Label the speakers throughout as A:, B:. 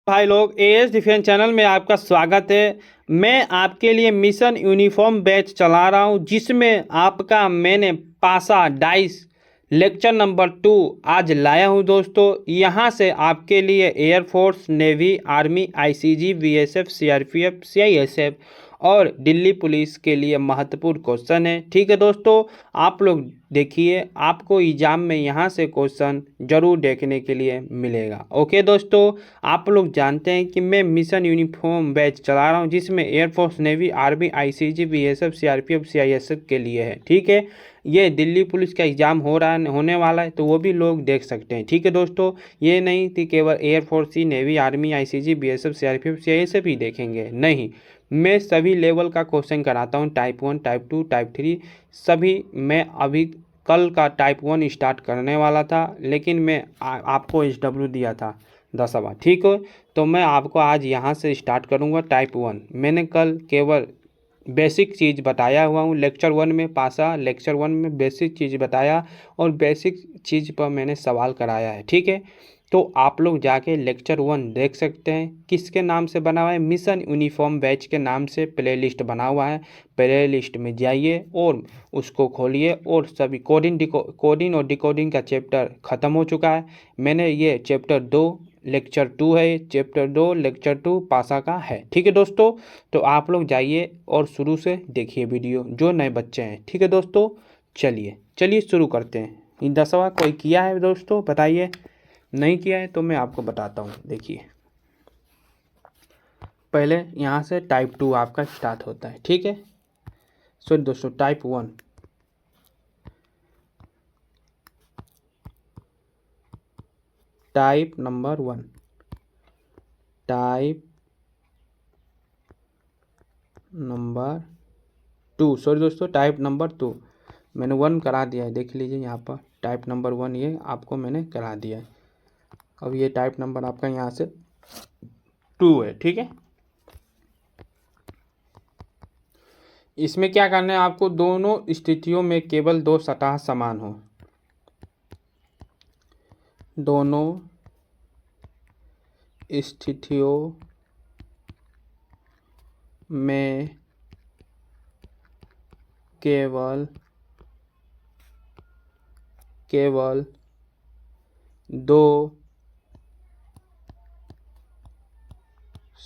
A: भाई लोग, as defence channel में आपका स्वागत है। मैं आपके लिए मिशन यूनिफॉर्म बैच चला रहा हूं, जिसमें आपका मैंने पासा डाइस लेक्चर नंबर 2 आज लाया हूं। दोस्तों, यहां से आपके लिए air force, navy, army, ICG, BSF, CRPF, CISF और दिल्ली पुलिस के लिए महत्वपूर्ण क्वेश्चन है। ठीक है दोस्तों, आप लोग देखिए, आपको एग्जाम में यहाँ से क्वेश्चन जरूर देखने के लिए मिलेगा। ओके दोस्तों, आप लोग जानते हैं कि मैं मिशन यूनिफॉर्म बैच चला रहा हूँ, जिसमें air force, navy, army, ICG, BSF, CRPF, CISF के लिए है। ठीक है, ये दिल्ली पुलिस का एग्ज़ाम होने वाला है, तो वो भी लोग देख सकते हैं। ठीक है दोस्तों, ये नहीं कि केवल एयरफोर्स ही, navy, army, ICG, BSF, CRPF, CISF ही देखेंगे। नहीं, मैं सभी लेवल का क्वेश्चन कराता हूँ, टाइप 1, टाइप 2, टाइप 3 सभी। मैं अभी कल का टाइप 1 स्टार्ट करने वाला था, लेकिन मैं आपको एसडब्ल्यू दिया था 10वां। ठीक है, तो मैं आपको आज यहाँ से स्टार्ट करूँगा टाइप 1। मैंने कल केवल बेसिक चीज़ बताया हुआ हूँ। लेक्चर 1 में पासा, लेक्चर 1 में बेसिक चीज़ बताया और बेसिक चीज़ पर मैंने सवाल कराया है। ठीक है, तो आप लोग जाके लेक्चर 1 देख सकते हैं। किसके नाम से बना हुआ है? मिशन यूनिफॉर्म बैच के नाम से प्लेलिस्ट बना हुआ है। प्लेलिस्ट में जाइए और उसको खोलिए, और सभी कोडिंग और डिकोडिंग का चैप्टर ख़त्म हो चुका है। मैंने ये चैप्टर 2 लेक्चर 2 है, चैप्टर 2 लेक्चर 2 पासा का है। ठीक है दोस्तों, तो आप लोग जाइए और शुरू से देखिए वीडियो, जो नए बच्चे हैं। ठीक है दोस्तों, चलिए शुरू करते हैं। ये 10वां कोई किया है दोस्तों? बताइए। नहीं किया है तो मैं आपको बताता हूँ। देखिए, पहले यहाँ से टाइप 2 आपका स्टार्ट होता है। ठीक है, सो दोस्तों, type 1, type number 1, type number 2, sorry दोस्तों, टाइप नंबर 2। मैंने 1 करा दिया है, देख लीजिए यहाँ पर टाइप नंबर 1 ये आपको मैंने करा दिया है। अब ये टाइप नंबर आपका यहाँ से 2 है। ठीक है, इसमें क्या करना है आपको? दोनों स्थितियों में केवल 2 सतह समान हो। दोनों स्थितियों में केवल 2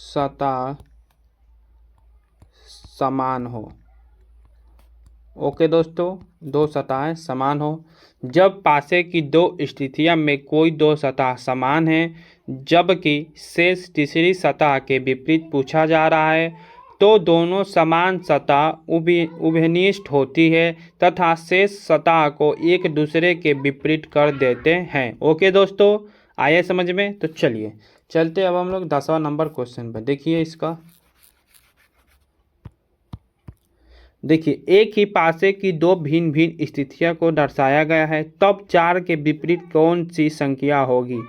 A: सतह समान हो। ओके दोस्तों, 2 सतहें समान हो। जब पासे की 2 स्थितियां में कोई 2 सतह समान है, जबकि शेष तीसरी सतह के विपरीत पूछा जा रहा है, तो दोनों समान सतह उभयनिष्ठ होती है तथा शेष सतह को एक दूसरे के विपरीत कर देते हैं। ओके दोस्तों, आइए समझ में। तो चलिए चलते अब हम लोग 10वां नंबर क्वेश्चन पर। देखिए इसका, देखिए, एक ही पासे की 2 भिन्न भिन्न स्थितियों को दर्शाया गया है, तब 4 के विपरीत कौन सी संख्या होगी?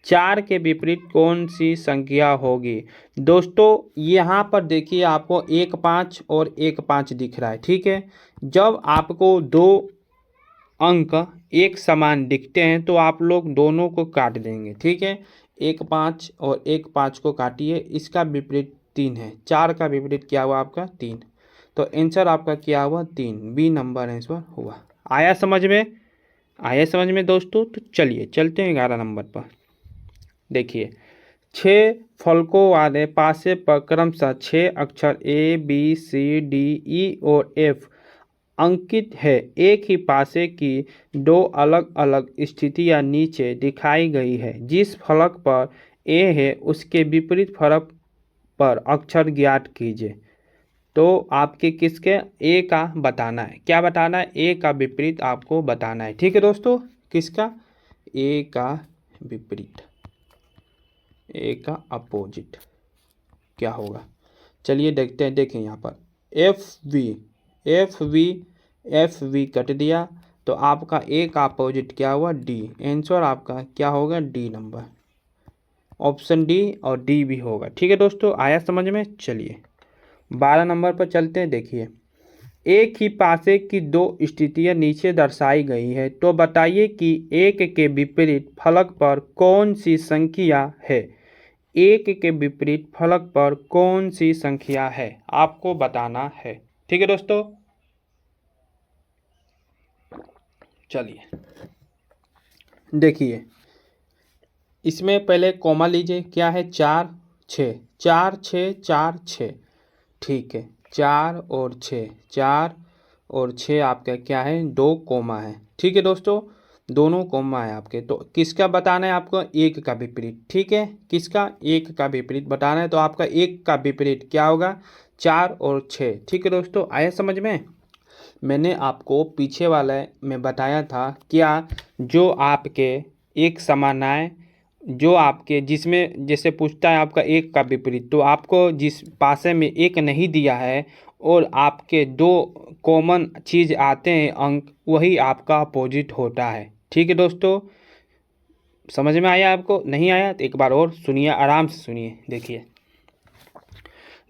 A: 4 के विपरीत कौन सी संख्या होगी? दोस्तों, यहाँ पर देखिए, आपको 1 5 और 1 5 दिख रहा है। ठीक है, जब आपको 2 अंक एक समान दिखते हैं तो आप लोग दोनों को काट देंगे। ठीक है, 1 5 और 1 5 को काटिए, इसका विपरीत 3 है। 4 का विपरीत क्या हुआ आपका? 3। तो आंसर आपका क्या हुआ? 3, बी नंबर आंसर हुआ। आया समझ में? आया समझ में दोस्तों? तो चलिए चलते हैं 11 नंबर पर। देखिए, 6 फलकों वाले पासे पर क्रमशः 6 अक्षर A B C D E और एफ अंकित है। एक ही पासे की 2 अलग अलग स्थितियां नीचे दिखाई गई है। जिस फलक पर ए है, उसके विपरीत फलक पर अक्षर ज्ञात कीजिए। तो आपके किसके ए का बताना है। क्या बताना है? ए का विपरीत आपको बताना है। ठीक है दोस्तों, किसका? ए का विपरीत, ए का अपोजिट क्या होगा? चलिए देखते हैं। देखें यहाँ पर एफ वी कट दिया, तो आपका ए का अपोजिट क्या हुआ? डी। आंसर आपका क्या होगा? डी नंबर, ऑप्शन डी और डी भी होगा। ठीक है दोस्तों, आया समझ में? चलिए 12 नंबर पर चलते हैं। देखिए, एक ही पासे की 2 स्थितियां नीचे दर्शाई गई है, तो बताइए कि एक के विपरीत फलक पर कौन सी संख्या है? एक के विपरीत फलक पर कौन सी संख्या है, आपको बताना है। ठीक है दोस्तों, चलिए देखिए, इसमें पहले कॉमा लीजिए, क्या है 4 6, 4 6 4 6। ठीक है, 4 और 6, 4 और 6 आपका क्या है, 2 कोमा है। ठीक है दोस्तों, दोनों कोमा है आपके। तो किसका बताना है आपको, एक का विपरीत। ठीक है, किसका, एक का विपरीत बताना है। तो आपका एक का विपरीत क्या होगा, 4 और 6। ठीक है दोस्तों, आया समझ में। मैंने आपको पीछे वाले में बताया था क्या, जो आपके एक समान आए, जो आपके जिसमें जैसे पूछता है आपका एक का विपरीत, तो आपको जिस पासे में एक नहीं दिया है और आपके दो कॉमन चीज़ आते हैं अंक, वही आपका अपोजिट होता है। ठीक है दोस्तों, समझ में आया आपको, नहीं आया तो एक बार और सुनिए, आराम से सुनिए। देखिए,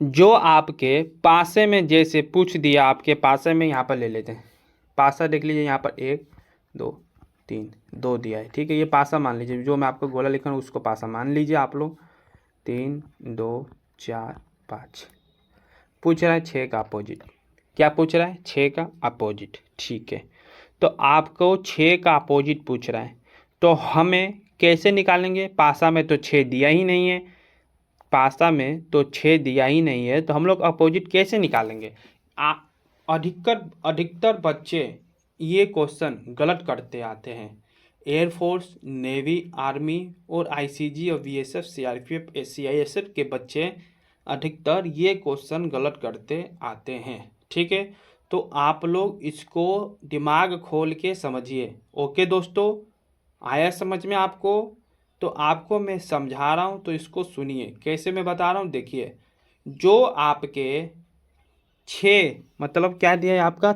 A: जो आपके पासे में जैसे पूछ दिया, आपके पासे में यहाँ पर ले लेते हैं, पासा देख लीजिए, यहाँ पर 1 2 3 2 दिया है। ठीक है, ये पासा मान लीजिए, जो मैं आपको गोला लिखा हूँ उसको पासा मान लीजिए आप लोग। 3 2 4 5 पूछ रहा है 6 का अपोजिट। क्या पूछ रहा है, 6 का अपोजिट। ठीक है, तो आपको 6 का अपोजिट पूछ रहा है, तो हमें कैसे निकालेंगे, पासा में तो 6 दिया ही नहीं है, पासा में तो 6 दिया ही नहीं है, तो हम लोग अपोजिट कैसे निकालेंगे। अधिकतर बच्चे ये क्वेश्चन गलत करते आते हैं। एयरफोर्स, नेवी, आर्मी और आईसीजी और बीएसएफ, सीआरपीएफ, सीआईएसएफ के बच्चे अधिकतर ये क्वेश्चन गलत करते आते हैं। ठीक है, तो आप लोग इसको दिमाग खोल के समझिए। ओके दोस्तों, आया समझ में आपको। तो आपको मैं समझा रहा हूँ तो इसको सुनिए, कैसे मैं बता रहा हूँ। देखिए, जो आपके 6 मतलब क्या दिया है आपका,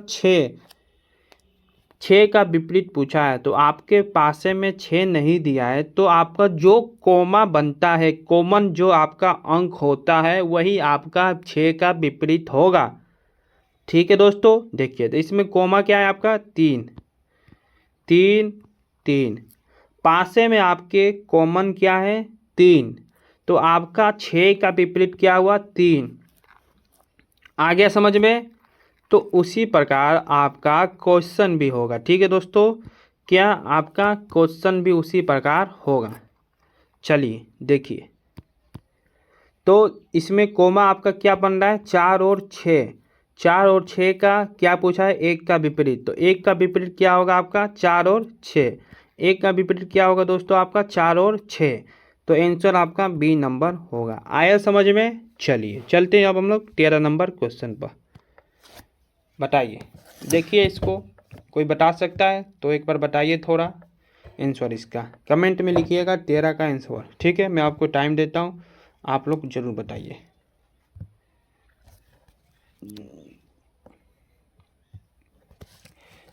A: 6 का विपरीत पूछा है, तो आपके पासे में 6 नहीं दिया है, तो आपका जो कोमा बनता है, कॉमन जो आपका अंक होता है, वही आपका 6 का विपरीत होगा। ठीक है दोस्तों, देखिए, तो इसमें कोमा क्या है आपका, 3 3 3, पासे में आपके कॉमन क्या है, 3, तो आपका 6 का विपरीत क्या हुआ, 3। आ गया समझ में। तो उसी प्रकार आपका क्वेश्चन भी होगा। ठीक है दोस्तों, क्या आपका क्वेश्चन भी उसी प्रकार होगा। चलिए देखिए, तो इसमें कोमा आपका क्या बन रहा है, 4 और 6। 4 और 6 का क्या पूछा है, एक का विपरीत। तो एक का विपरीत क्या होगा आपका, 4 और 6। एक का विपरीत क्या होगा दोस्तों आपका, 4 और 6। तो आंसर आपका बी नंबर होगा। आया समझ में। चलिए चलते हैं अब हम लोग 13 नंबर क्वेश्चन पर। बताइए, देखिए इसको कोई बता सकता है तो एक बार बताइए थोड़ा आंसर इसका, कमेंट में लिखिएगा 13 का आंसर। ठीक है, मैं आपको टाइम देता हूँ, आप लोग जरूर बताइए।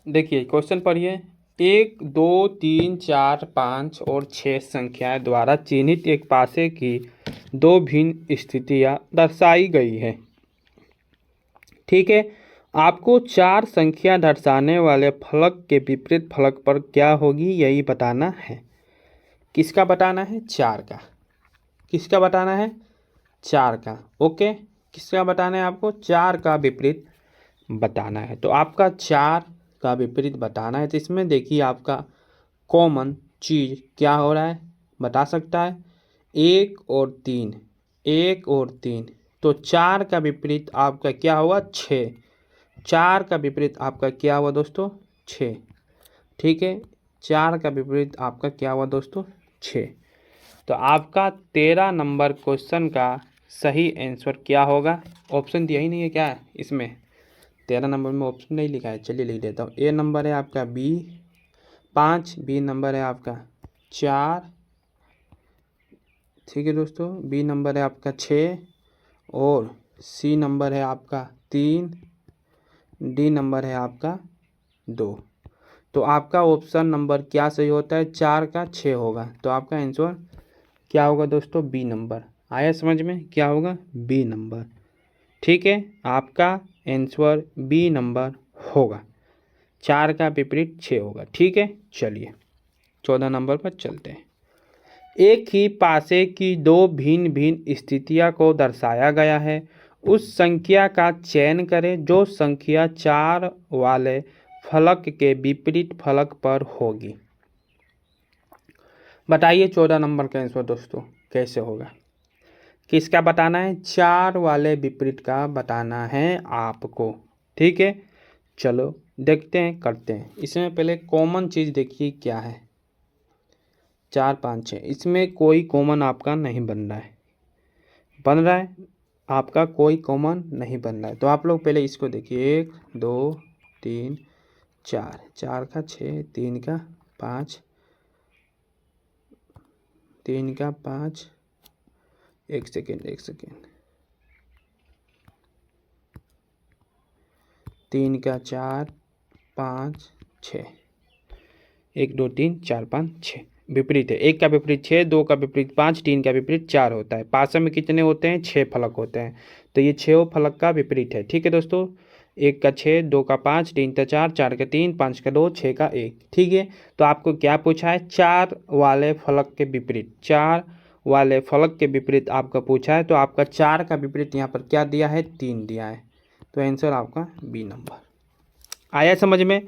A: देखिए क्वेश्चन पढ़िए। 1 2 3 4 5 और 6 संख्याएं द्वारा चिन्हित एक पासे की दो भिन्न स्थितियां दर्शाई गई है। ठीक है, आपको 4 संख्या दर्शाने वाले फलक के विपरीत फलक पर क्या होगी, यही बताना है। किसका बताना है, 4 का। किसका बताना है, 4 का। ओके, किसका बताना है आपको, 4 का विपरीत बताना है। तो आपका 4 का विपरीत बताना है, तो इसमें देखिए आपका कॉमन चीज़ क्या हो रहा है, बता सकता है, 1 और 3, 1 और 3। तो 4 का विपरीत आपका क्या हुआ, 6। 4 का विपरीत आपका क्या हुआ दोस्तों, 6। ठीक है, 4 का विपरीत आपका क्या हुआ दोस्तों, 6। तो आपका 13 नंबर क्वेश्चन का सही आंसर क्या होगा, ऑप्शन दिया ही नहीं है क्या है इसमें, 13 नंबर में ऑप्शन नहीं लिखा है। चलिए लिख देता हूँ। ए नंबर है आपका बी 5, बी नंबर है आपका 4। ठीक है दोस्तों, बी नंबर है आपका 6 और सी नंबर है आपका 3, डी नंबर है आपका 2। तो आपका ऑप्शन नंबर क्या सही होता है, 4 का 6 होगा। तो आपका आंसर क्या होगा दोस्तों, बी नंबर। आया समझ में, क्या होगा, बी नंबर। ठीक है, आपका आंसर बी नंबर होगा, 4 का विपरीत 6 होगा। ठीक है, चलिए 14 नंबर पर चलते हैं। एक ही पासे की दो भिन्न भिन्न स्थितियों को दर्शाया गया है। उस संख्या का चयन करें जो संख्या 4 वाले फलक के विपरीत फलक पर होगी। बताइए 14 नंबर का आंसर दोस्तों कैसे होगा। किसका बताना है? 4 वाले विपरीत का बताना है आपको। ठीक है, चलो देखते हैं, करते हैं। इसमें पहले कॉमन चीज़ देखिए क्या है। 4 5 6, इसमें कोई कॉमन आपका नहीं बन रहा है। बन रहा है आपका कोई कॉमन नहीं बन रहा है। तो आप लोग पहले इसको देखिए, 1 2 3 4, 4 का 6, 3 का 5, 3 का 5, एक सेकेंड 3 का 4 5 6, 1 2 3 4 5 6 विपरीत है। 1 का विपरीत 6, 2 का विपरीत 5, 3 का विपरीत 4 होता है। पासे में कितने होते हैं? 6 फलक होते हैं। तो ये 6 फलक का विपरीत है। ठीक है दोस्तों, 1 का 6, 2 का 5, 3 का 4, 4 का 3, 5 का 2, 6 का 1। ठीक है, तो आपको क्या पूछा है? 4 वाले फलक के विपरीत, 4 वाले फलक के विपरीत आपका पूछा है। तो आपका 4 का विपरीत यहाँ पर क्या दिया है? 3 दिया है। तो आंसर आपका बी नंबर आया समझ में।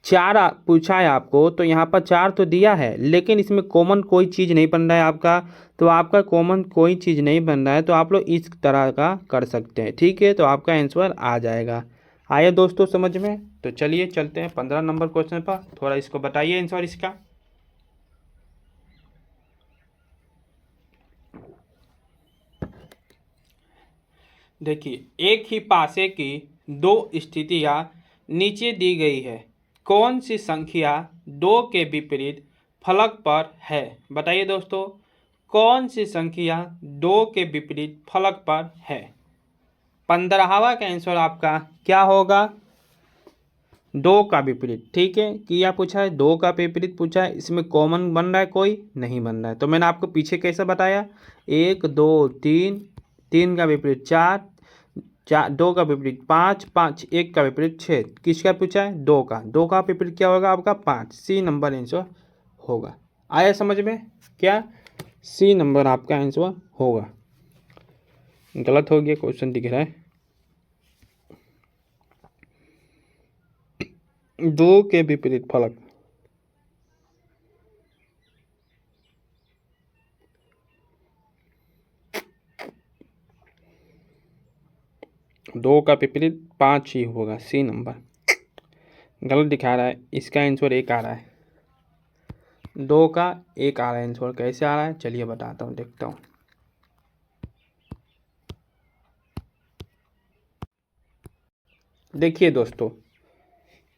A: 4 पूछा है आपको, तो यहाँ पर 4 तो दिया है, लेकिन इसमें कॉमन कोई चीज़ नहीं बन रहा है आपका। तो आपका कॉमन कोई चीज़ नहीं बन रहा है, तो आप लोग इस तरह का कर सकते हैं। ठीक है, तो आपका आंसर आ जाएगा। आया दोस्तों समझ में। तो चलिए चलते हैं 15 नंबर क्वेश्चन पर। थोड़ा इसको बताइए आंसर इसका। देखिए, एक ही पासे की दो स्थितियां नीचे दी गई है। कौन सी संख्या 2 के विपरीत फलक पर है? बताइए दोस्तों, कौन सी संख्या 2 के विपरीत फलक पर है? 15वां का आंसर आपका क्या होगा? 2 का विपरीत। ठीक है, क्या पूछा है? 2 का विपरीत पूछा है। इसमें कॉमन बन रहा है? कोई नहीं बन रहा है। तो मैंने आपको पीछे कैसे बताया? 1 2 3, 3 का विपरीत 4, 2 का विपरीत 5, 5 1 का विपरीत 6। किसका पूछा है? 2 का। 2 का विपरीत क्या होगा आपका? 5। सी नंबर आंसर होगा। आया समझ में? क्या सी नंबर आपका आंसर होगा। गलत हो गया, क्वेश्चन दिख रहा है। 2 के विपरीत फलक, 2 का विपरीत 5 ही होगा। सी नंबर गलत दिखा रहा है। इसका आंसर 1 आ रहा है। 2 का 1 आ रहा है आंसर। कैसे आ रहा है चलिए बताता हूँ, देखता हूँ। देखिए दोस्तों,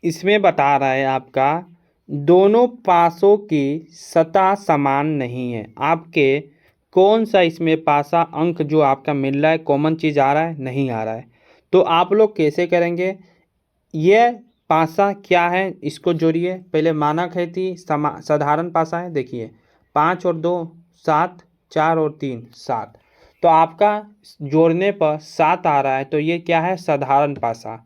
A: इसमें बता रहा है आपका दोनों पासों की सतह समान नहीं है। आपके कौन सा इसमें पासा अंक जो आपका मिल रहा है, कॉमन चीज़ आ रहा है? नहीं आ रहा है। तो आप लोग कैसे करेंगे? ये पासा क्या है, इसको जोड़िए। पहले मानक है थी, साधारण पासा है। देखिए 5 और 2 7, 4 और 3 7। तो आपका जोड़ने पर 7 आ रहा है। तो ये क्या है? साधारण पासा।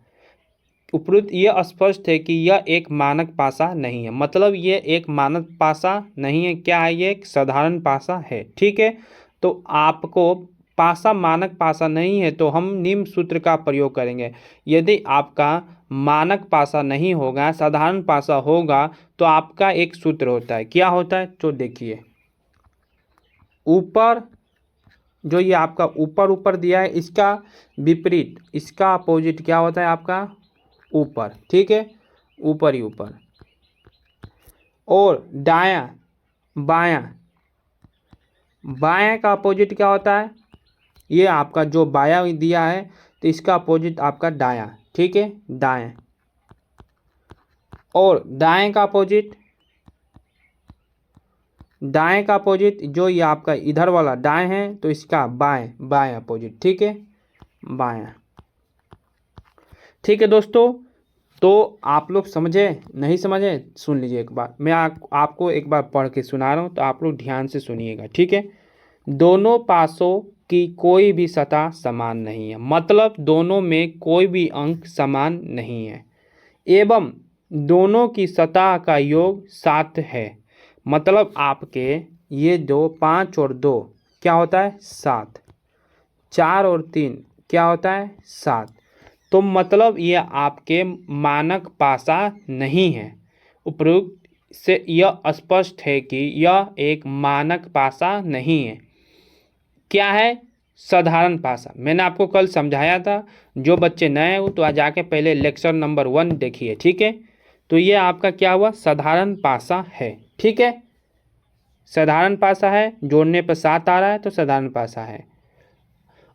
A: उपरोक्त यह स्पष्ट है कि यह एक मानक पासा नहीं है। मतलब ये एक मानक पासा नहीं है। क्या है? ये एक साधारण पासा है। ठीक है, तो आपको पासा मानक पासा नहीं है तो हम निम्न सूत्र का प्रयोग करेंगे। यदि आपका मानक पासा नहीं होगा, साधारण पासा होगा, तो आपका एक सूत्र होता है। क्या होता है? तो देखिए, ऊपर जो ये आपका ऊपर ऊपर दिया है, इसका विपरीत, इसका अपोजिट क्या होता है आपका? ऊपर। ठीक है, ऊपर ही ऊपर। और दायां बायां, बायां का अपोजिट क्या होता है? ये आपका जो बायां दिया है, तो इसका अपोजिट आपका दायां। ठीक है, दाएं। और दाएं का अपोजिट, दाएं का अपोजिट जो ये आपका इधर वाला दाएं है, तो इसका बाएं, बाएं अपोजिट। ठीक है, बायां। ठीक है दोस्तों, तो आप लोग समझे? नहीं समझे? सुन लीजिए एक बार। मैं आपको एक बार पढ़ के सुना रहा हूँ, तो आप लोग ध्यान से सुनिएगा। ठीक है, दोनों पासों की कोई भी सतह समान नहीं है। मतलब दोनों में कोई भी अंक समान नहीं है, एवं दोनों की सतह का योग 7 है। मतलब आपके ये 2, 5 और 2 क्या होता है 7, 4 और 3 क्या होता है 7। तो मतलब ये आपके मानक पासा नहीं है। उपरोक्त से यह स्पष्ट है कि यह एक मानक पासा नहीं है। क्या है साधारण पासा। मैंने आपको कल समझाया था, जो बच्चे नए हो तो आ जाके पहले लेक्चर नंबर 1 देखिए, ठीक है। तो ये आपका क्या हुआ साधारण पासा है, ठीक है। साधारण पासा है, जोड़ने पर 7 आ रहा है तो साधारण पासा है।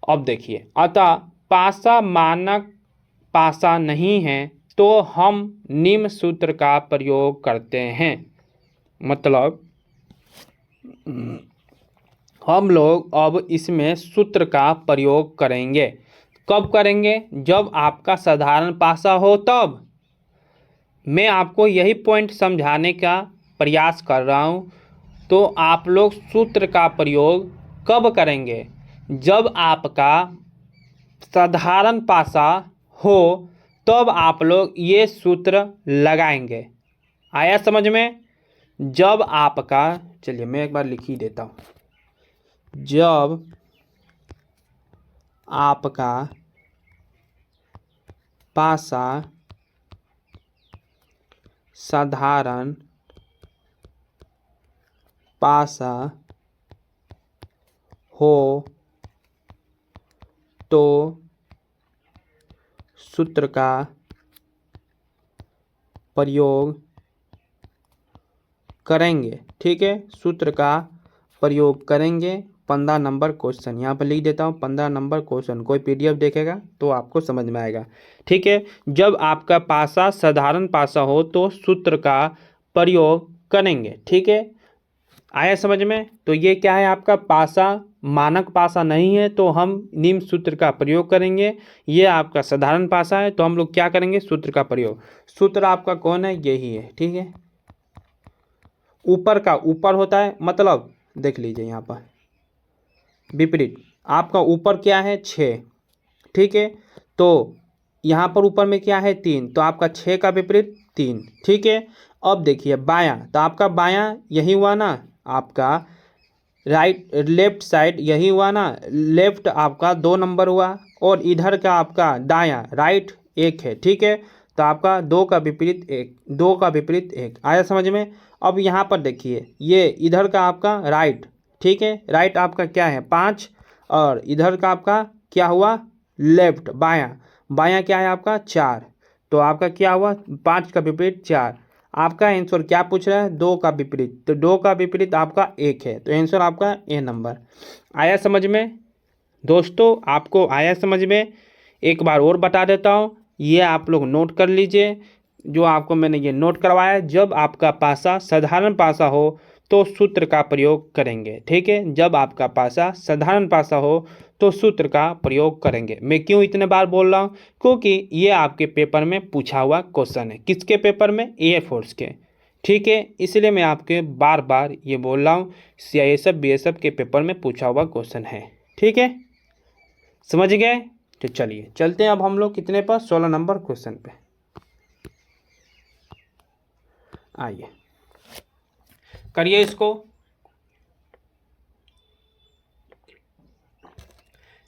A: अब देखिए, अतः पासा मानक पासा नहीं है तो हम निम्न सूत्र का प्रयोग करते हैं। मतलब हम लोग अब इसमें सूत्र का प्रयोग करेंगे। कब करेंगे? जब आपका साधारण पासा हो तब। मैं आपको यही पॉइंट समझाने का प्रयास कर रहा हूँ। तो आप लोग सूत्र का प्रयोग कब करेंगे? जब आपका साधारण पासा हो तब आप लोग ये सूत्र लगाएंगे। आया समझ में? जब आपका, चलिए मैं एक बार लिख ही देता हूँ। जब आपका पासा साधारण पासा हो तो सूत्र का प्रयोग करेंगे, ठीक है। सूत्र का प्रयोग करेंगे। 15 नंबर क्वेश्चन यहाँ पर लिख देता हूँ। 15 नंबर क्वेश्चन, कोई पीडीएफ देखेगा तो आपको समझ में आएगा, ठीक है। जब आपका पासा साधारण पासा हो तो सूत्र का प्रयोग करेंगे, ठीक है। आया समझ में? तो ये क्या है आपका पासा मानक पासा नहीं है तो हम निम्न सूत्र का प्रयोग करेंगे। ये आपका साधारण पासा है तो हम लोग क्या करेंगे सूत्र का प्रयोग। सूत्र आपका कौन है? यही है, ठीक है। ऊपर का ऊपर होता है, मतलब देख लीजिए यहाँ पर विपरीत। आपका ऊपर क्या है 6, ठीक है। तो यहाँ पर ऊपर में क्या है 3, तो आपका 6 का विपरीत 3, ठीक है। अब देखिए बायां, तो आपका बायां यही हुआ ना, आपका राइट लेफ्ट साइड यही हुआ ना। लेफ्ट आपका 2 नंबर हुआ और इधर का आपका दायां राइट 1 है, ठीक है। तो आपका 2 का विपरीत 1, 2 का विपरीत 1। आया समझ में? अब यहाँ पर देखिए, ये इधर का आपका राइट, ठीक है। राइट आपका क्या है 5 और इधर का आपका क्या हुआ लेफ्ट बायां। बायां क्या है आपका 4। तो आपका क्या हुआ 5 का विपरीत 4। आपका आंसर क्या पूछ रहा है? 2 का विपरीत। तो 2 का विपरीत आपका 1 है, तो आंसर आपका ए नंबर। आया समझ में दोस्तों? आपको आया समझ में? एक बार और बता देता हूँ, ये आप लोग नोट कर लीजिए जो आपको मैंने ये नोट करवाया। जब आपका पासा साधारण पासा हो तो सूत्र का प्रयोग करेंगे, ठीक है। जब आपका पासा साधारण पासा हो तो सूत्र का प्रयोग करेंगे। मैं क्यों इतने बार बोल रहा हूँ? क्योंकि ये आपके पेपर में पूछा हुआ क्वेश्चन है। किसके पेपर में? एयरफोर्स के, ठीक है। इसलिए मैं आपके बार बार ये बोल रहा हूँ, सीआईएसएफ बीएसएफ के पेपर में पूछा हुआ क्वेश्चन है, ठीक है। समझ गए? तो चलिए चलते हैं अब हम लोग कितने पर 16 नंबर क्वेश्चन पे। आइए करिए इसको।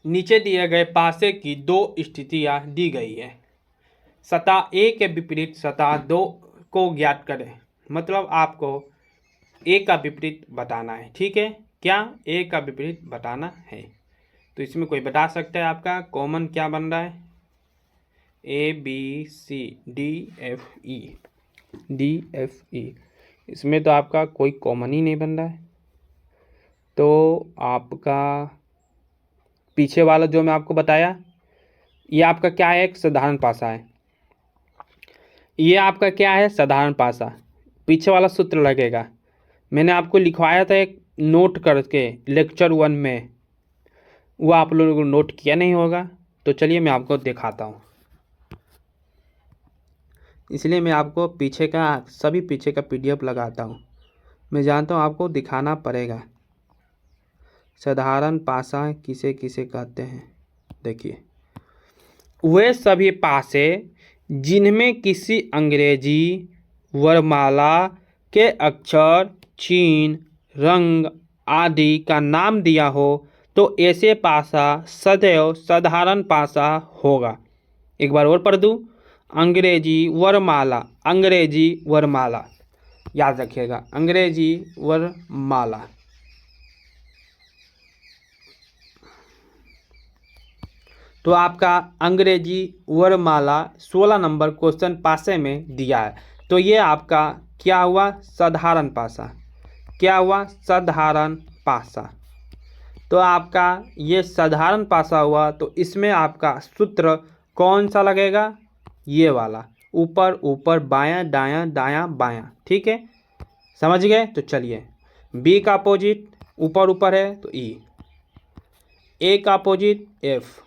A: नीचे दिए गए पासे की 2 स्थितियां दी गई है। सतह ए के विपरीत सतह 2 को ज्ञात करें। मतलब आपको ए का विपरीत बताना है, ठीक है। क्या? ए का विपरीत बताना है। तो इसमें कोई बता सकता है आपका कॉमन क्या बन रहा है? ABCDFE। इसमें तो आपका कोई कॉमन ही नहीं बन रहा है। तो आपका पीछे वाला जो मैं आपको बताया, ये आपका क्या है? एक साधारण पासा है। ये आपका क्या है? साधारण पासा। पीछे वाला सूत्र लगेगा। मैंने आपको लिखवाया था एक नोट करके लेक्चर 1 में, वो आप लोगों को नोट किया नहीं होगा। तो चलिए मैं आपको दिखाता हूँ। इसलिए मैं आपको पीछे का सभी पीछे का पीडीएफ लगाता हूँ। मैं जानता हूँ आपको दिखाना पड़ेगा। साधारण पासा किसे किसे कहते हैं? देखिए, वे सभी पासे जिनमें किसी अंग्रेजी वर्णमाला के अक्षर, चिन्ह, रंग आदि का नाम दिया हो तो ऐसे पासा सदैव साधारण पासा होगा। एक बार और पढ़ दूँ, अंग्रेजी वरमाला, अंग्रेजी वरमाला, याद रखिएगा, अंग्रेजी वरमाला। तो आपका अंग्रेजी वरमाला 16 नंबर क्वेश्चन पासे में दिया है। तो ये आपका क्या हुआ, साधारण पासा। क्या हुआ, साधारण पासा। तो आपका ये साधारण पासा हुआ, तो इसमें आपका सूत्र कौन सा लगेगा, ये वाला, ऊपर ऊपर बायां दायां दायां बायां। ठीक है, समझ गए। तो चलिए, बी का अपोजिट ऊपर ऊपर है तो ई, ए का अपोजिट एफ,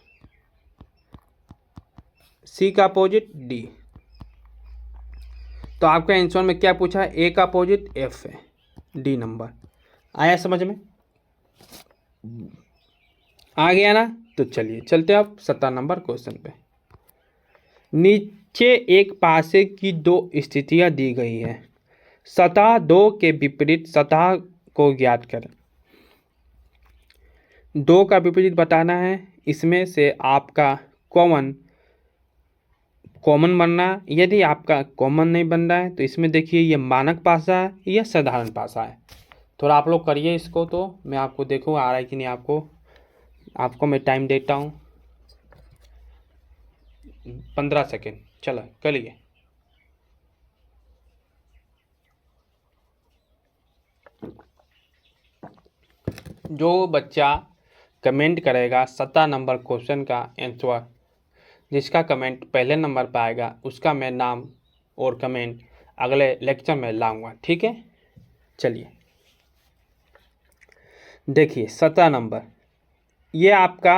A: सी का अपोजिट डी। तो आपका आंसर में क्या पूछा है, ए का अपोजिट एफ है, डी नंबर। आया समझ में, आ गया ना। तो चलिए चलते हैं अब 17 नंबर क्वेश्चन पे। नीचे एक पासे की दो स्थितियां दी गई है, सतह दो के विपरीत सतह को ज्ञात करें। दो का विपरीत बताना है, इसमें से आपका कॉमन बनना। यदि आपका कॉमन नहीं बन रहा है तो इसमें देखिए ये मानक पासा है या साधारण पासा है। थोड़ा आप लोग करिए इसको, तो मैं आपको देखूँ आ रहा है कि नहीं। आपको मैं टाइम देता हूँ 15 सेकेंड, चलो करिए। जो बच्चा कमेंट करेगा 17 नंबर क्वेश्चन का आंसर, जिसका कमेंट पहले नंबर पर आएगा, उसका मैं नाम और कमेंट अगले लेक्चर में लाऊंगा। ठीक है, चलिए देखिए 17 नंबर, ये आपका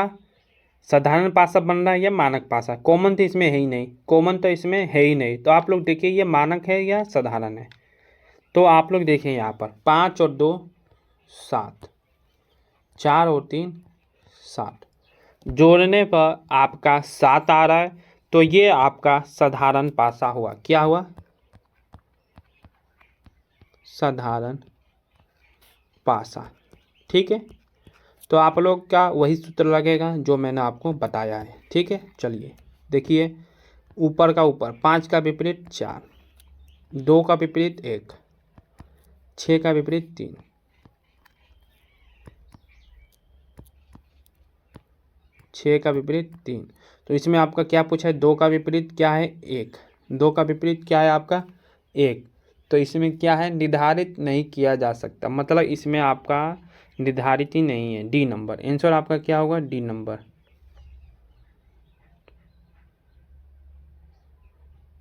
A: साधारण पासा बन रहा है या मानक पासा। कॉमन तो इसमें है ही नहीं, कॉमन तो इसमें है ही नहीं। तो आप लोग देखिए ये मानक है या साधारण है। तो आप लोग देखिए यहाँ पर 5 और 2 7, 4 और 3 7, जोड़ने पर आपका 7 आ रहा है। तो ये आपका साधारण पासा हुआ। क्या हुआ, साधारण पासा। ठीक है, तो आप लोग का वही सूत्र लगेगा जो मैंने आपको बताया है। ठीक है, चलिए देखिए, ऊपर का ऊपर 5 का विपरीत 4, 2 का विपरीत 1, 6 का विपरीत 3, 6 का विपरीत 3। तो इसमें आपका क्या पूछा है, 2 का विपरीत क्या है 1, 2 का विपरीत क्या है आपका 1। तो इसमें क्या है, निर्धारित नहीं किया जा सकता, मतलब इसमें आपका निर्धारित ही नहीं है। डी नंबर आंसर आपका क्या होगा, डी नंबर।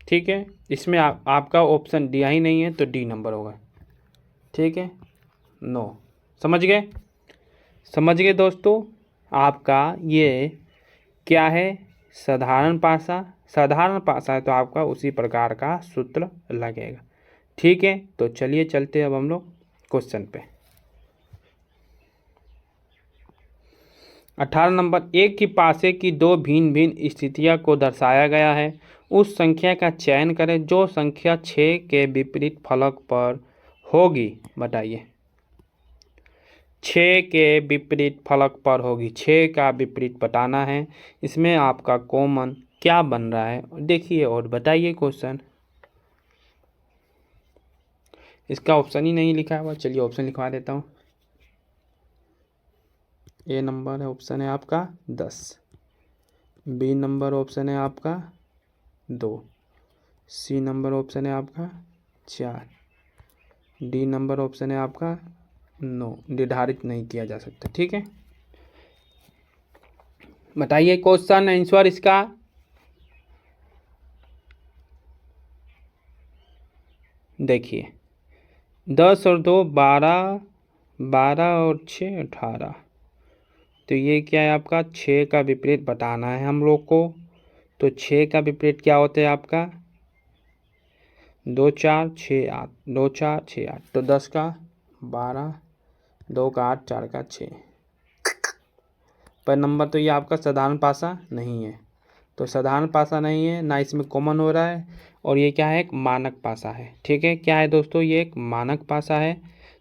A: ठीक है, इसमें आपका ऑप्शन दिया ही नहीं है तो डी नंबर होगा। ठीक है, नो, समझ गए, समझ गए दोस्तों। आपका ये क्या है, साधारण पासा। साधारण पासा है तो आपका उसी प्रकार का सूत्र लगेगा। ठीक है, तो चलिए चलते अब हम लोग क्वेश्चन पे। 18 नंबर, एक ही पासे की दो भिन्न भिन्न स्थितियां को दर्शाया गया है। उस संख्या का चयन करें जो संख्या 6 के विपरीत फलक पर होगी। बताइए, 6 के विपरीत फलक पर होगी। 6 का विपरीत बताना है। इसमें आपका कॉमन क्या बन रहा है देखिए और बताइए क्वेश्चन। इसका ऑप्शन ही नहीं लिखा हुआ, चलिए ऑप्शन लिखवा देता हूँ। ए नंबर है ऑप्शन है आपका 10, बी नंबर ऑप्शन है आपका 2, सी नंबर ऑप्शन है आपका 4, डी नंबर ऑप्शन है आपका 9। निर्धारित नहीं किया जा सकता। ठीक है, बताइए क्वेश्चन आंसर इसका। देखिए 10 और 2 12, 12 और 6 18। तो ये क्या है आपका 6 का विपरीत बताना है हम लोग को। तो 6 का विपरीत क्या होता है आपका 2 4 6 8, 2 4 6 8। तो 10 का 12, 2 का 8, 4 का 6 पर नंबर। तो ये आपका साधारण पासा नहीं है। तो साधारण पासा नहीं है, ना इसमें कॉमन हो रहा है, और ये क्या है, एक मानक पासा है। ठीक है, क्या है दोस्तों, ये एक मानक पासा है।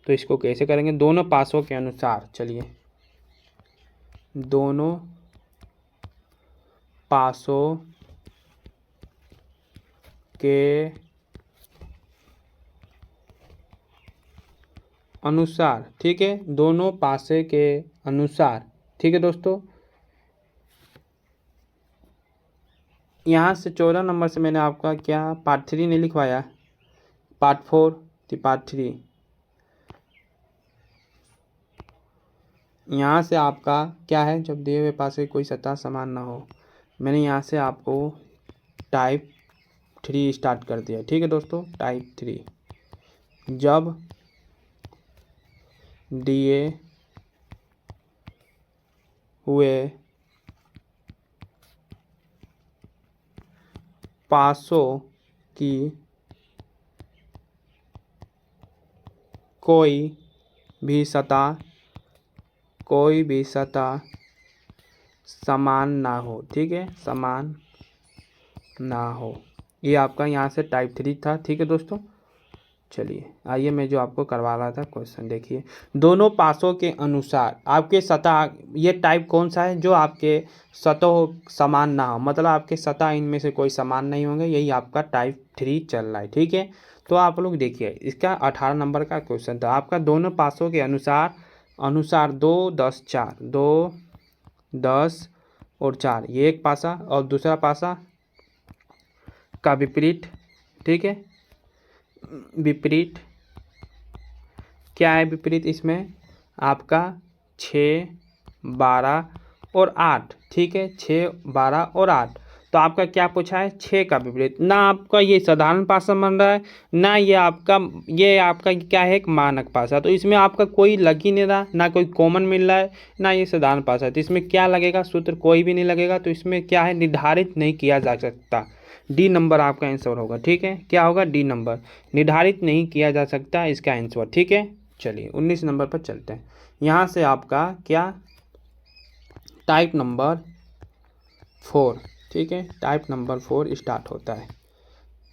A: तो इसको कैसे करेंगे, दोनों पासों के अनुसार। चलिए, दोनों पासों के अनुसार, ठीक है, दोनों पासे के अनुसार, ठीक है दोस्तों। यहाँ से 14 नंबर से मैंने आपका क्या पार्ट 3 नहीं लिखवाया, पार्ट 4 थी पार्ट 3। यहाँ से आपका क्या है, जब दिए हुए पासे कोई सतह समान ना हो, मैंने यहाँ से आपको टाइप 3 स्टार्ट कर दिया, ठीक है दोस्तों। टाइप 3, जब दिए हुए पासों की कोई भी सतह समान ना हो, ठीक है, समान ना हो। ये आपका यहाँ से टाइप 3 था, ठीक है दोस्तों। चलिए आइए, मैं जो आपको करवा रहा था क्वेश्चन देखिए, दोनों पासों के अनुसार आपके सतह, ये टाइप कौन सा है, जो आपके सतह समान ना हो, मतलब आपके सतह इनमें से कोई समान नहीं होंगे, यही आपका टाइप 3 चल रहा है, ठीक है। तो आप लोग देखिए, इसका 18 नंबर का क्वेश्चन था आपका, दोनों पासों के अनुसार 2 10 4, 2 10 और 4, ये एक पासा और दूसरा पासा का विपरीत, ठीक है। विपरीत क्या है, विपरीत इसमें आपका 6 12 और 8, ठीक है, 6 12 और 8। तो आपका क्या पूछा है, 6 का विपरीत, ना आपका ये साधारण पासा बन रहा है, ना ये आपका क्या है, एक मानक पासा। तो इसमें आपका कोई लग ही नहीं रहा, ना कोई कॉमन मिल रहा है, ना ये साधारण पासा। तो इसमें क्या लगेगा, सूत्र कोई भी नहीं लगेगा। तो इसमें क्या है, निर्धारित नहीं किया जा सकता। डी नंबर आपका आंसर होगा, ठीक है। क्या होगा, डी नंबर, निर्धारित नहीं किया जा सकता इसका आंसर, ठीक है। चलिए 19 नंबर पर चलते हैं। यहाँ से आपका क्या टाइप नंबर 4, ठीक है, टाइप नंबर 4 स्टार्ट होता है।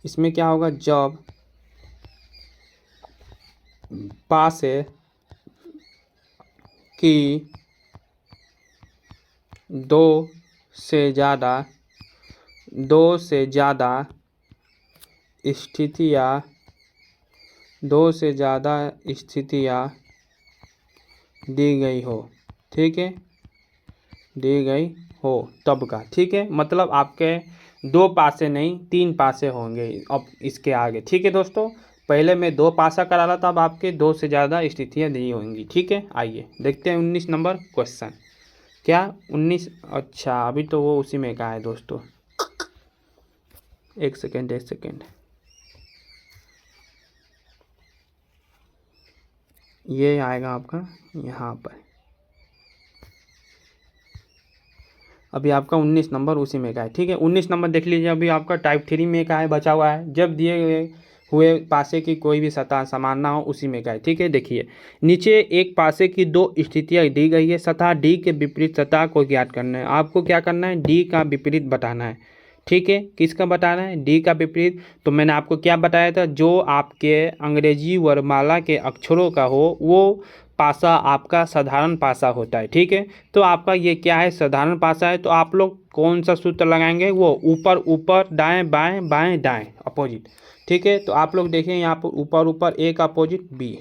A: इसमें क्या होगा, जब पासे की दो से ज़्यादा स्थितियाँ दी गई हो, ठीक है, दी गई हो तब का, ठीक है। मतलब आपके 2 पासे नहीं 3 पासे होंगे अब इसके आगे, ठीक है दोस्तों। पहले मैं 2 पासा करा रहा था, अब आपके 2 से ज़्यादा स्थितियाँ दी होंगी, ठीक है। आइए देखते हैं 19 नंबर क्वेश्चन। क्या 19, अच्छा अभी तो वो उसी में का है दोस्तों, एक सेकेंड, ये आएगा आपका यहाँ पर। अभी आपका 19 नंबर उसी में का है, ठीक है। 19 नंबर देख लीजिए, अभी आपका टाइप 3 में का है, बचा हुआ है, जब दिए हुए पासे की कोई भी सतह समान ना हो, उसी में का है, ठीक है। देखिए नीचे एक पासे की 2 स्थितियाँ दी गई है, सतह डी के विपरीत सतह को ज्ञात करना है। आपको क्या करना है, डी का विपरीत बताना है, ठीक है। किसका बताना है, डी का विपरीत। तो मैंने आपको क्या बताया था, जो आपके अंग्रेजी वर्णमाला के अक्षरों का हो वो पासा आपका साधारण पासा होता है, ठीक है। तो आपका ये क्या है, साधारण पासा है। तो आप लोग कौन सा सूत्र लगाएंगे, वो ऊपर ऊपर, दाएं बाएं, बाएं दाएं, अपोजिट, ठीक है। तो आप लोग देखें यहाँ पर ऊपर ऊपर ए का अपोजिट बी,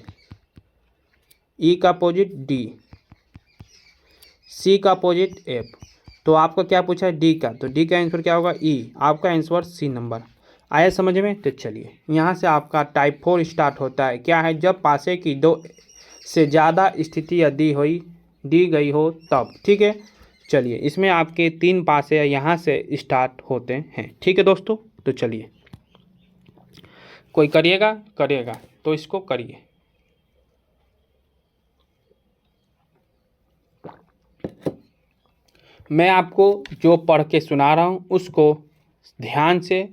A: ई का अपोजिट डी, सी का अपोजिट एफ। तो आपका क्या पूछा है, डी का, तो डी का आंसर क्या होगा, ई। आपका आंसर सी नंबर आया समझ में। तो चलिए यहाँ से आपका टाइप 4 स्टार्ट होता है। क्या है, जब पासे की 2 से ज़्यादा स्थिति दी गई हो तब, ठीक है। चलिए इसमें आपके 3 पासे यहाँ से स्टार्ट होते हैं, ठीक है दोस्तों। तो चलिए कोई करिएगा तो इसको करिए। मैं आपको जो पढ़ के सुना रहा हूँ उसको ध्यान से,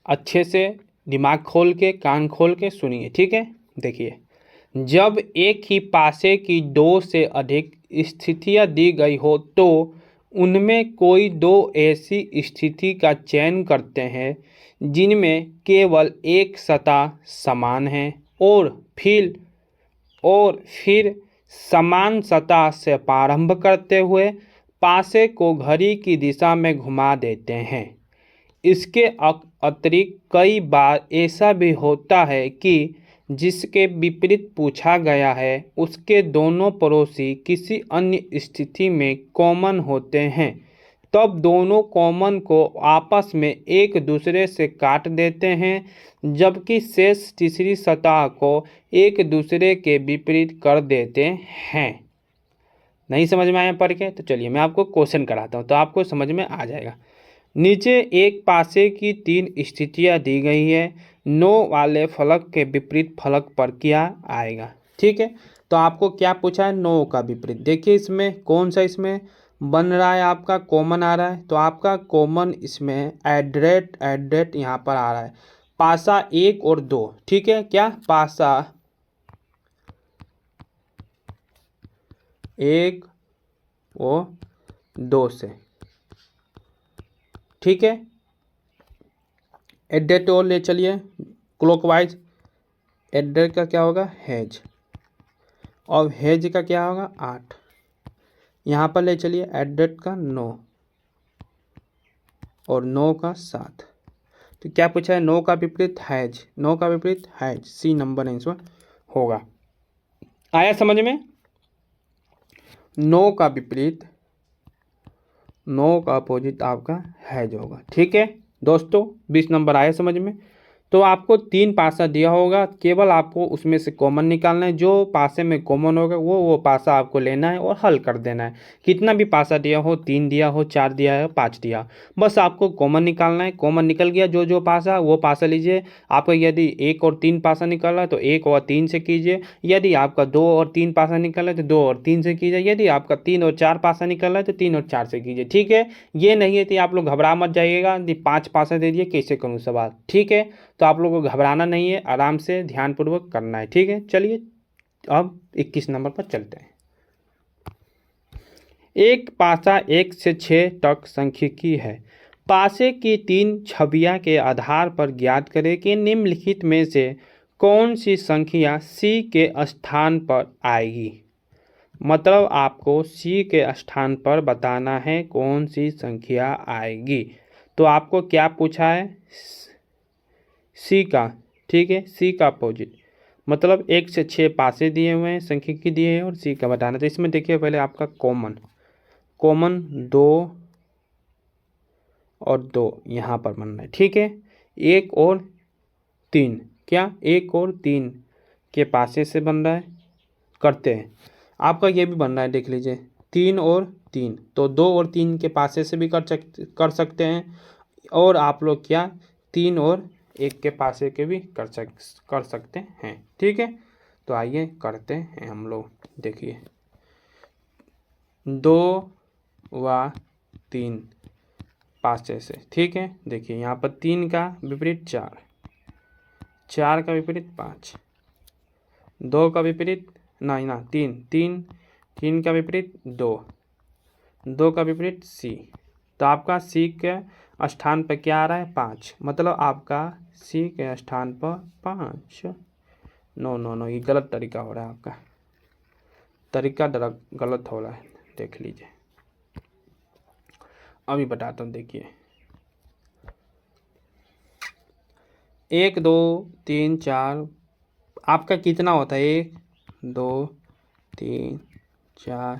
A: अच्छे से, दिमाग खोल के, कान खोल के सुनिए, ठीक है। देखिए, जब एक ही पासे की 2 से अधिक स्थितियाँ दी गई हो तो उनमें कोई 2 ऐसी स्थिति का चयन करते हैं जिनमें केवल एक सतह समान है, और फिर और फिर समान सतह से प्रारंभ करते हुए पासे को घड़ी की दिशा में घुमा देते हैं। इसके अतिरिक्त कई बार ऐसा भी होता है कि जिसके विपरीत पूछा गया है उसके दोनों पड़ोसी किसी अन्य स्थिति में कॉमन होते हैं, तब दोनों कॉमन को आपस में एक दूसरे से काट देते हैं, जबकि शेष तीसरी सतह को एक दूसरे के विपरीत कर देते हैं। नहीं समझ में आया पढ़ के? तो चलिए मैं आपको क्वेश्चन कराता हूँ तो आपको समझ में आ जाएगा। नीचे एक पासे की 3 स्थितियाँ दी गई है। नो वाले फलक के विपरीत फलक पर क्या आएगा? ठीक है, तो आपको क्या पूछा है? नो का विपरीत। देखिए इसमें कौन सा इसमें बन रहा है, आपका कॉमन आ रहा है, तो आपका कॉमन इसमें एड्रेट यहाँ पर आ रहा है। पासा 1 और 2, ठीक है, क्या पासा 1 और 2 से, ठीक है। एड्रेट और ले चलिए क्लॉकवाइज। एड्रेट का क्या होगा? हेज, और हेज का क्या होगा? 8। यहाँ पर ले चलिए एड्रेट का 9 और 9 का 7। तो क्या पूछा है? 9 का विपरीत हैज, 9 का विपरीत हैज, सी नंबर आंसर होगा। आया समझ में? 9 का विपरीत, 9 का अपोजिट आपका हैज होगा। ठीक है दोस्तों, 20 नंबर आया समझ में? तो आपको 3 पासा दिया होगा, केवल आपको उसमें से कॉमन निकालना है। जो पासे में कॉमन होगा वो पासा आपको लेना है और हल कर देना है। कितना भी पासा दिया हो, 3 दिया हो, 4 दिया हो, 5 दिया, बस आपको कॉमन निकालना है। कॉमन निकल गया जो पासा वो पासा लीजिए। आपका यदि 1 और 3 पासा निकल रहा है तो 1 और 3 से कीजिए। यदि आपका 2 और 3 पासा निकल रहा है तो 2 और 3 से कीजिए। यदि आपका 3 और 4 पासा निकल रहा है तो 3 और 4 से कीजिए। ठीक है, ये नहीं है कि आप लोग घबरा मत जाइएगा 5 पासा दे दिए कैसे करूँ सवाल। ठीक है, तो आप लोगों को घबराना नहीं है, आराम से ध्यानपूर्वक करना है। ठीक है, चलिए अब 21 नंबर पर चलते हैं। एक पासा 1 से 6 तक सांख्यिकी है। पासे की 3 छवियां के आधार पर ज्ञात करें कि निम्नलिखित में से कौन सी संख्या सी के स्थान पर आएगी। मतलब आपको सी के स्थान पर बताना है कौन सी संख्या आएगी। तो आपको क्या पूछा है? सी का, ठीक है, सी का अपोजिट, मतलब 1 से 6 पासे दिए हुए हैं, सांख्यिकी दिए हैं और सी का बताना। तो इसमें देखिए पहले आपका कॉमन 2 और 2 यहाँ पर बनना है। ठीक है, 1 और 3, क्या 1 और 3 के पासे से बन रहा है, करते हैं। आपका ये भी बन रहा है, देख लीजिए 3 और 3, तो 2 और 3 के पासे से भी कर सकते हैं। और आप लोग क्या 3 और 1 के पासे के भी कर सकते हैं। ठीक है, तो आइए करते हैं हम लोग। देखिए 2 व 3 पासे से, ठीक है। देखिए यहाँ पर 3 का विपरीत 4, 4 का विपरीत 5, 2 का विपरीत ना 3 का विपरीत 2, 2 का विपरीत सी। तो आपका सी के स्थान पर क्या आ रहा है? 5, मतलब आपका सी के स्थान पर 5। नो, ये गलत तरीका हो रहा है, आपका तरीका गलत हो रहा है, देख लीजिए। अभी बताता हूँ, देखिए 1 2 3 4 आपका कितना होता है? 1 2 3 4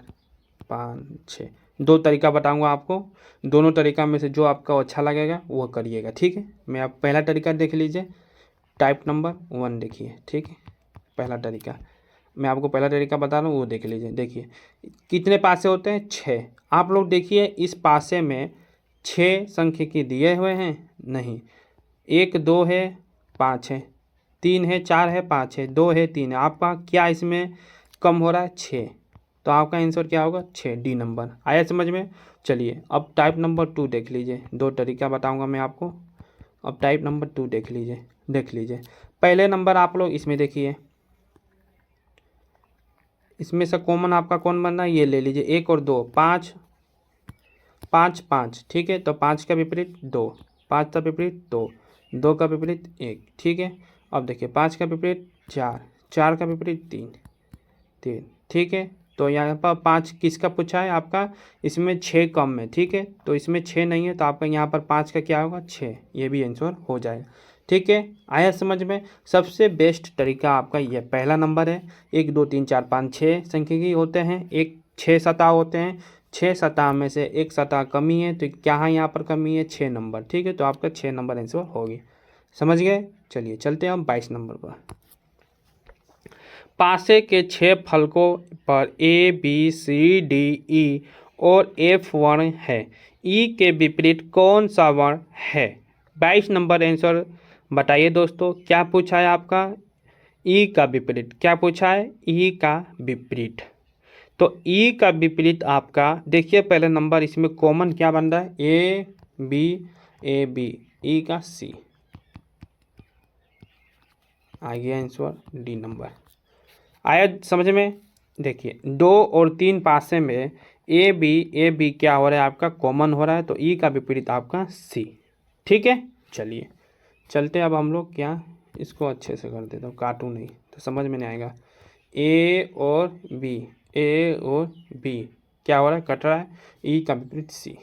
A: 5 6। 2 तरीका बताऊंगा आपको, दोनों तरीका में से जो आपका अच्छा लगेगा वो करिएगा। ठीक है, मैं आप पहला तरीका देख लीजिए, टाइप नंबर 1 देखिए। ठीक है, पहला तरीका मैं आपको पहला तरीका बता रहा हूँ, वो देख लीजिए। देखिए कितने पासे होते हैं? 6। आप लोग देखिए इस पासे में 6 सांख्यिकी दिए हुए हैं? नहीं, 1 2 है, 5 है, 3 है, 4 है, 5 है, 2 है, 3 है। आपका क्या इसमें कम हो रहा है? 6। तो आपका आंसर क्या होगा? 6, डी नंबर। आया समझ में? चलिए अब टाइप नंबर 2 देख लीजिए, 2 तरीका बताऊंगा मैं आपको। अब टाइप नंबर 2 देख लीजिए। पहले नंबर आप लोग इसमें देखिए, इसमें से कॉमन आपका कौन बन रहा है? ये ले लीजिए, 1 और 2, 5 5 5। ठीक है, तो 5 का विपरीत 2, 5 का विपरीत 2, 2 का विपरीत 1। ठीक है, अब देखिए 5 का विपरीत 4, 4 का विपरीत 3, 3, ठीक है। तो यहाँ पर 5 किसका पूछा है आपका, इसमें 6 कम है, ठीक है। तो इसमें 6 नहीं है, तो आपका यहाँ पर 5 का क्या होगा, 6, ये भी आंसर हो जाएगा, ठीक है। आया समझ में। सबसे बेस्ट तरीका आपका ये पहला नंबर है। 1 2 3 4 5 6 सांख्यिकी होते हैं, एक 6 सतह होते हैं, 6 सतह में से एक सतह कमी है, तो क्या है यहाँ पर कमी है, 6 नंबर, ठीक है। तो आपका 6 नंबर आंसर हो गया, समझ गए। चलिए चलते हैं हम 22 नंबर पर। पासे के 6 फलकों पर A B C D E और F वर्ण है, E के विपरीत कौन सा वर्ण है। 22 नंबर आंसर बताइए दोस्तों, क्या पूछा है आपका, E का विपरीत, क्या पूछा है, E का विपरीत। तो E का विपरीत आपका देखिए, पहले नंबर इसमें कॉमन क्या बन रहा है, A B E का C, आ गया आंसर डी नंबर। आया समझ में। देखिए 2 और 3 पासे में ए बी क्या हो रहा है आपका, कॉमन हो रहा है, तो ई का विपरीत आपका सी, ठीक है। चलिए चलते अब हम लोग क्या, इसको अच्छे से कर देता हूँ, काटूँ नहीं तो समझ में नहीं आएगा। ए और बी क्या हो रहा है, कट रहा है, ई का विपरीत सी।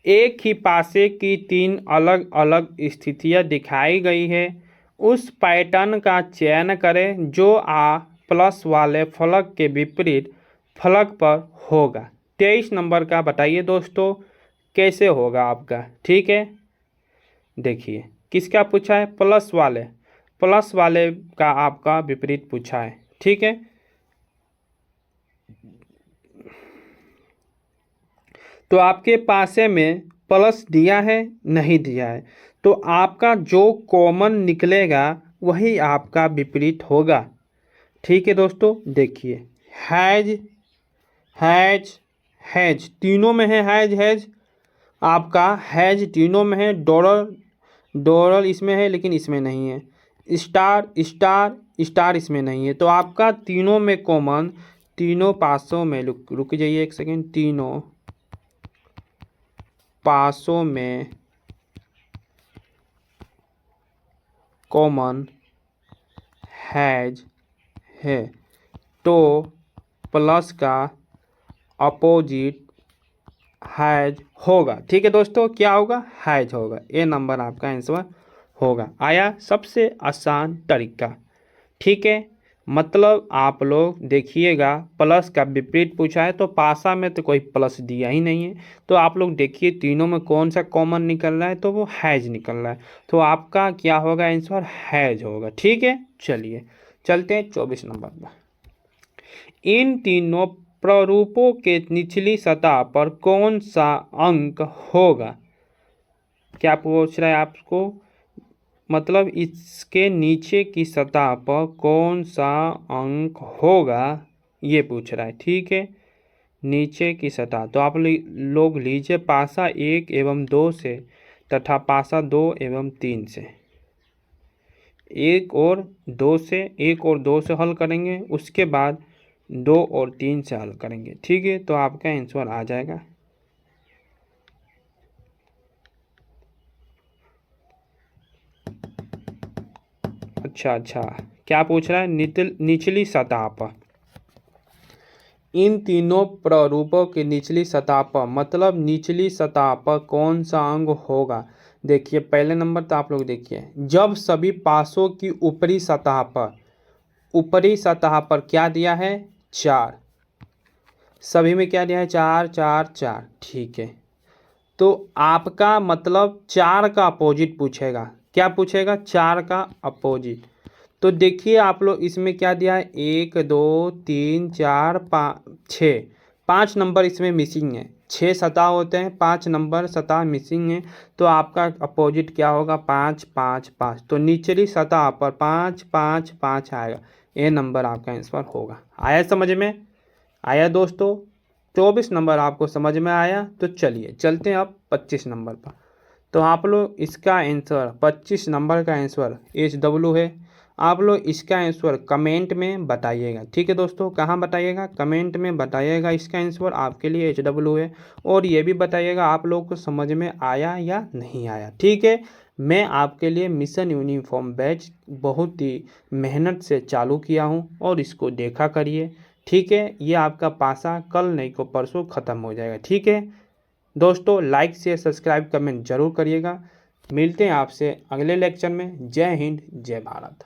A: एक ही पासे की 3 अलग अलग स्थितियाँ दिखाई गई है, उस पैटर्न का चयन करें जो प्लस वाले फलक के विपरीत फलक पर होगा। 23 नंबर का बताइए दोस्तों कैसे होगा आपका, ठीक है। देखिए किसका पूछा है, प्लस वाले का आपका विपरीत पूछा है, ठीक है। तो आपके पासे में प्लस दिया है, नहीं दिया है, तो आपका जो कॉमन निकलेगा वही आपका विपरीत होगा, ठीक है दोस्तों। देखिए हैज तीनों में है, हैज आपका हैज तीनों में है, डोरल इसमें है लेकिन इसमें नहीं है, स्टार इसमें नहीं है, तो आपका तीनों में कॉमन, तीनों पासों में रुक जाइए एक सेकेंड, तीनों पासों में कॉमन हैज है, तो प्लस का अपोजिट हैज होगा, ठीक है दोस्तों। क्या होगा, हैज होगा, ए नंबर आपका आंसर होगा। आया सबसे आसान तरीका, ठीक है। मतलब आप लोग देखिएगा, प्लस का विपरीत पूछा है, तो पासा में तो कोई प्लस दिया ही नहीं है, तो आप लोग देखिए तीनों में कौन सा कॉमन निकल रहा है, तो वो हैज निकल रहा है, तो आपका क्या होगा आंसर, हैज होगा, ठीक है। चलिए चलते हैं 24 नंबर पर। इन तीनों प्रारूपों के निचली सतह पर कौन सा अंक होगा। क्या पूछ रहा है आपको, मतलब इसके नीचे की सतह पर कौन सा अंक होगा, ये पूछ रहा है, ठीक है। नीचे की सतह, तो आप लोग लीजिए पासा 1 एवं 2 से तथा पासा 2 एवं 3 से, 1 और 2 से हल करेंगे, उसके बाद 2 और 3 से हल करेंगे, ठीक है। तो आपका आंसर आ जाएगा, अच्छा क्या पूछ रहा है, निचली सतह पर, इन तीनों प्रारूपों के निचली सतह पर, मतलब निचली सतह पर कौन सा अंग होगा। देखिए पहले नंबर तो आप लोग देखिए, जब सभी पासों की ऊपरी सतह पर क्या दिया है, 4, सभी में क्या दिया है, 4 4 4, ठीक है। तो आपका मतलब 4 का अपोजिट पूछेगा, क्या पूछेगा, 4 का अपोजिट। तो देखिए आप लोग इसमें क्या दिया है, 1 2 3 4 5 6, 5 नंबर इसमें मिसिंग है, 6 सतह होते हैं, 5 नंबर सतह मिसिंग है, तो आपका अपोजिट क्या होगा, 5 5 5, तो निचली सतह पर 5 5 5 आएगा, ये नंबर आपका आंसर होगा। आया समझ में, आया दोस्तों। 24 नंबर आपको समझ में आया, तो चलिए चलते हैं अब 25 नंबर पर। तो आप लोग इसका आंसर 25 नंबर का आंसर HW है, आप लोग इसका आंसर कमेंट में बताइएगा, ठीक है दोस्तों। कहाँ बताइएगा, कमेंट में बताइएगा इसका आंसर आपके लिए HW है, और ये भी बताइएगा आप लोग को समझ में आया या नहीं आया, ठीक है। मैं आपके लिए मिशन यूनिफॉर्म बैच बहुत ही मेहनत से चालू किया हूं और इसको देखा करिए। ठीक है, ये आपका पासा कल नहीं को परसों ख़त्म हो जाएगा। ठीक है दोस्तों, लाइक शेयर सब्सक्राइब कमेंट जरूर करिएगा। मिलते हैं आपसे अगले लेक्चर में। जय हिंद, जय भारत।